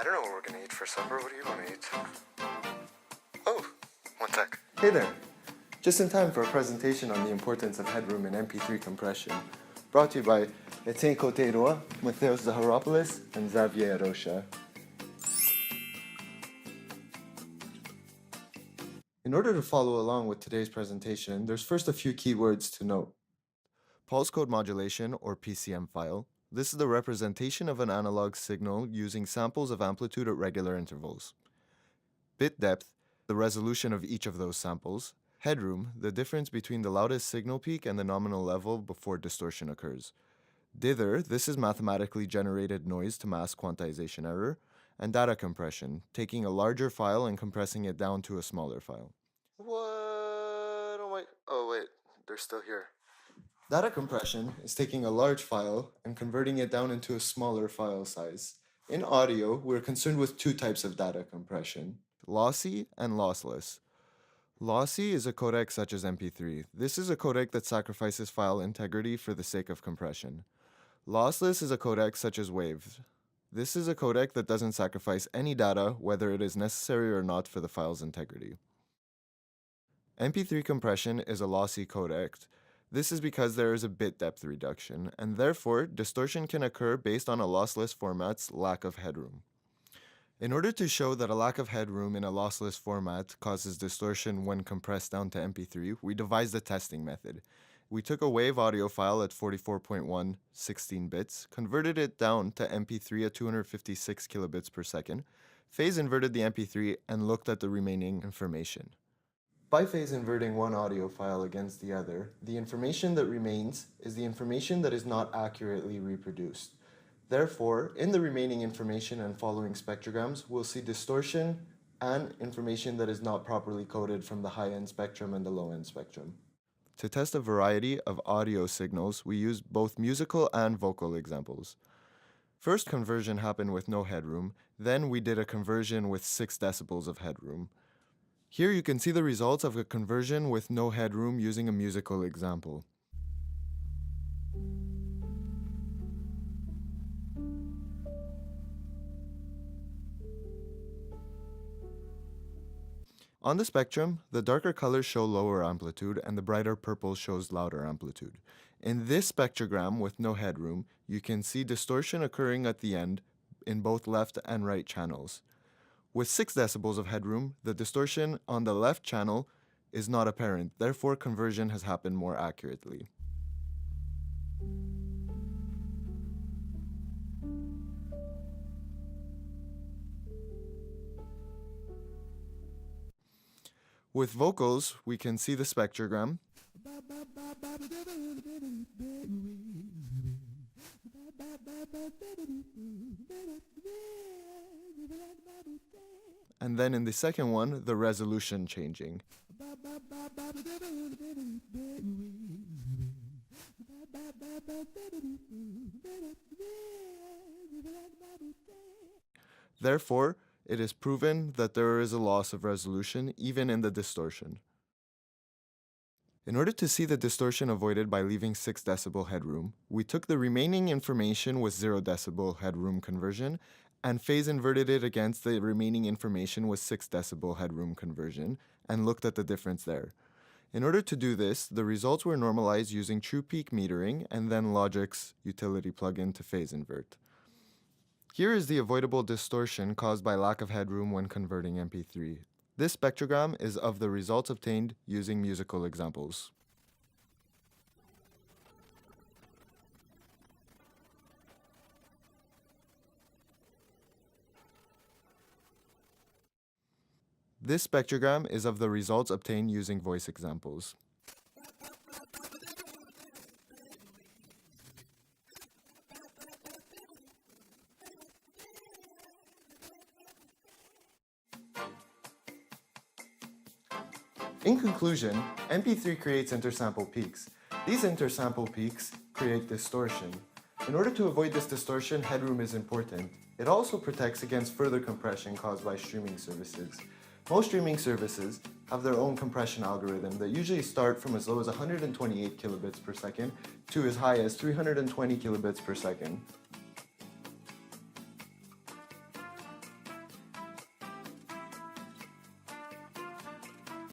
I don't know what we're gonna eat for supper. What do you want to eat? Oh, one sec. Hey there. Just in time for a presentation on the importance of Headroom and MP3 compression. Brought to you by Étienne Côté-Roy, Matheos, Zaharopoulos, and Xavier, Arocha. In order to follow along with today's presentation, there's first a few keywords to note. Pulse code modulation, or PCM file. This is the representation of an analog signal using samples of amplitude at regular intervals. Bit depth, the resolution of each of those samples. Headroom, the difference between the loudest signal peak and the nominal level before distortion occurs. Dither, this is mathematically generated noise to mask quantization error. And data compression, taking a larger file and compressing it down to a smaller file. What? Oh wait, they're still here. Data compression is taking a large file and converting it down into a smaller file size. In audio, we're concerned with two types of data compression, lossy and lossless. Lossy is a codec such as MP3. This is a codec that sacrifices file integrity for the sake of compression. Lossless is a codec such as WAV. This is a codec that doesn't sacrifice any data, whether it is necessary or not for the file's integrity. MP3 compression is a lossy codec. This is because there is a bit depth reduction, and therefore, distortion can occur based on a lossless format's lack of headroom. In order to show that a lack of headroom in a lossless format causes distortion when compressed down to MP3, we devised a testing method. We took a WAV audio file at 44.1 16 bits, converted it down to MP3 at 256 kilobits per second, phase inverted the MP3, and looked at the remaining information. By phase inverting one audio file against the other, the information that remains is the information that is not accurately reproduced. Therefore, in the remaining information and following spectrograms, we'll see distortion and information that is not properly coded from the high-end spectrum and the low-end spectrum. To test a variety of audio signals, we used both musical and vocal examples. First conversion happened with no headroom, then we did a conversion with 6 decibels of headroom. Here you can see the results of a conversion with no headroom using a musical example. On the spectrum, the darker colors show lower amplitude and the brighter purple shows louder amplitude. In this spectrogram with no headroom, you can see distortion occurring at the end in both left and right channels. With 6 decibels of headroom, the distortion on the left channel is not apparent, therefore conversion has happened more accurately. With vocals, we can see the spectrogram. And then in the second one, the resolution changing. Therefore, it is proven that there is a loss of resolution even in the distortion. In order to see the distortion avoided by leaving 6 decibel headroom, we took the remaining information with 0 decibel headroom conversion and phase inverted it against the remaining information with 6 decibel headroom conversion and looked at the difference there. In order to do this, the results were normalized using true peak metering and then Logic's utility plugin to phase invert. Here is the avoidable distortion caused by lack of headroom when converting MP3. This spectrogram is of the results obtained using musical examples. This spectrogram is of the results obtained using voice examples. In conclusion, MP3 creates intersample peaks. These intersample peaks create distortion. In order to avoid this distortion, headroom is important. It also protects against further compression caused by streaming services. Most streaming services have their own compression algorithm that usually start from as low as 128 kilobits per second to as high as 320 kilobits per second.